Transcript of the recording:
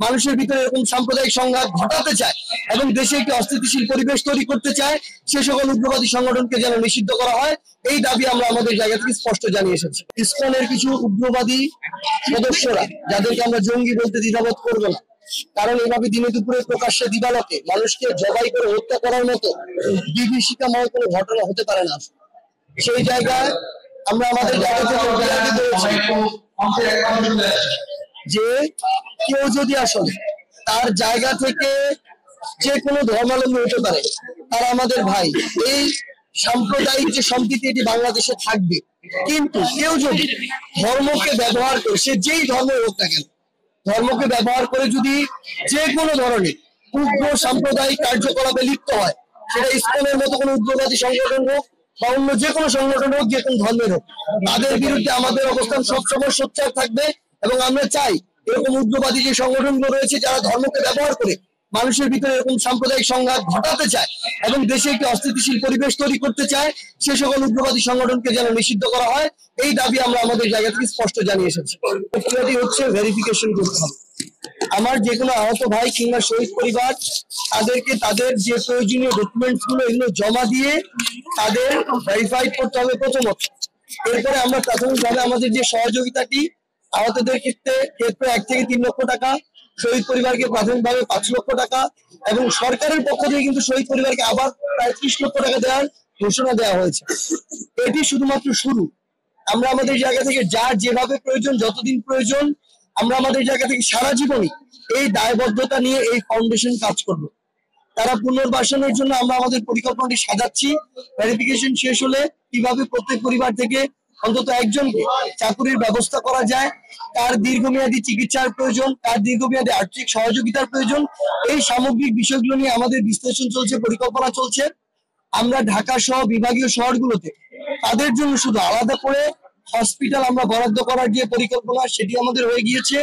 মানুষের ভিতরে এরকম সাম্প্রদায়িক সংঘাত ঘটাতে চায় এবং দেশে একটি অস্থিতিশীল পরিবেশ তৈরি করতে চায়, সে সকল উগ্রবাদী সংগঠনকে যেন নিষিদ্ধ করা হয়, এই দাবি আমরা আমাদের জায়গা থেকে স্পষ্ট জানিয়ে এসেছি। ইসকনের কিছু উগ্রবাদী সদস্যরা, যাদেরকে আমরা জঙ্গি বলতে দ্বিধাবোধ করবো না, কারণ এইভাবে দিনে দুপুরে প্রকাশ্যে দিবালোকে মানুষকে জবাই করে হত্যা করার মতো বিভীষিকাময় কোনো ঘটনা হতে পারে না। সেই জায়গায় আমরা আমাদের জায়গা থেকে যে কেউ যদি আসলে তার জায়গা থেকে যে কোনো ধর্মাবলম্বী হতে পারে, তারা আমাদের ভাই। এই সাম্প্রদায়িক যে সম্প্রীতি এটি বাংলাদেশে থাকবে, কিন্তু কেউ যদি ধর্মকে ব্যবহার করে, সে যেই ধর্মের হোক না কেন, ধর্মকে ব্যবহার করে যদি যে কোনো ধরনের উগ্র সাম্প্রদায়িক কার্যকলাপে লিপ্ত হয়, সেটা ইসকনের মতো কোনো উগ্রবাদী সংগঠন হোক বা অন্য যে কোনো সংগঠন হোক, যে কোনো ধর্মের হোক, তাদের বিরুদ্ধে আমাদের অবস্থান সবসময় সোচ্চার থাকবে। এবং আমরা চাই এরকম উগ্রবাদী যে সংগঠনগুলো রয়েছে, যারা ধর্মকে ব্যবহার করে মানুষের ভিতরে এরকম সাম্প্রদায়িক সংঘাত ঘটাতে চায় এবং দেশে একটি অস্থিতিশীল পরিবেশ তৈরি করতে চায়, সে সকল উগ্রবাদী সংগঠনকে যেন নিষিদ্ধ করা হয়, এই দাবি আমরা আমাদের জায়গা থেকে স্পষ্ট জানিয়ে এসেছি। প্রক্রিয়াটি হচ্ছে ভেরিফিকেশন করতে হবে। আমার যে কোনো আহত ভাই কিংবা শহীদ পরিবার, তাদেরকে তাদের যে প্রয়োজনীয় ডকুমেন্টস গুলো এগুলো জমা দিয়ে তাদের ভেরিফাইড করতে হবে প্রথমত। এরপরে আমরা প্রাথমিকভাবে আমাদের যে সহযোগিতাটি আহতদের ক্ষেত্রে 1 থেকে 3 লক্ষ টাকা, শহীদ পরিবারকে প্রাথমিকভাবে 5 লক্ষ টাকা, এবং সরকারের পক্ষ থেকে কিন্তু শহীদ পরিবারকে আবার প্রায় 30 লক্ষ টাকা দেওয়ার ঘোষণা দেওয়া হয়েছে। এটি শুধুমাত্র শুরু। আমরা আমাদের জায়গা থেকে যার যেভাবে প্রয়োজন, যতদিন প্রয়োজন, আমরা আমাদের জায়গা থেকে সারা জীবনই এই দায়বদ্ধতা নিয়ে এই ফাউন্ডেশন কাজ করব। তারা পুনর্বাসনের জন্য আমরা আমাদের পরিকল্পনাটি সাজাচ্ছি। ভেরিফিকেশন শেষ হলে কিভাবে প্রত্যেক পরিবার থেকে অন্তত একজনকে চাকুরির ব্যবস্থা করা যায়, কার দীর্ঘমেয়াদী চিকিৎসার প্রয়োজন, কার দীর্ঘমেয়াদী আর্থিক সহযোগিতার প্রয়োজন, এই সামগ্রিক বিষয়গুলো নিয়ে আমাদের বিশ্লেষণ চলছে, পরিকল্পনা চলছে। আমরা ঢাকা সহ বিভাগীয় শহরগুলোতে তাদের জন্য শুধু আলাদা করে হসপিটাল আমরা বরাদ্দ করার যে পরিকল্পনা, সেটি আমাদের হয়ে গিয়েছে।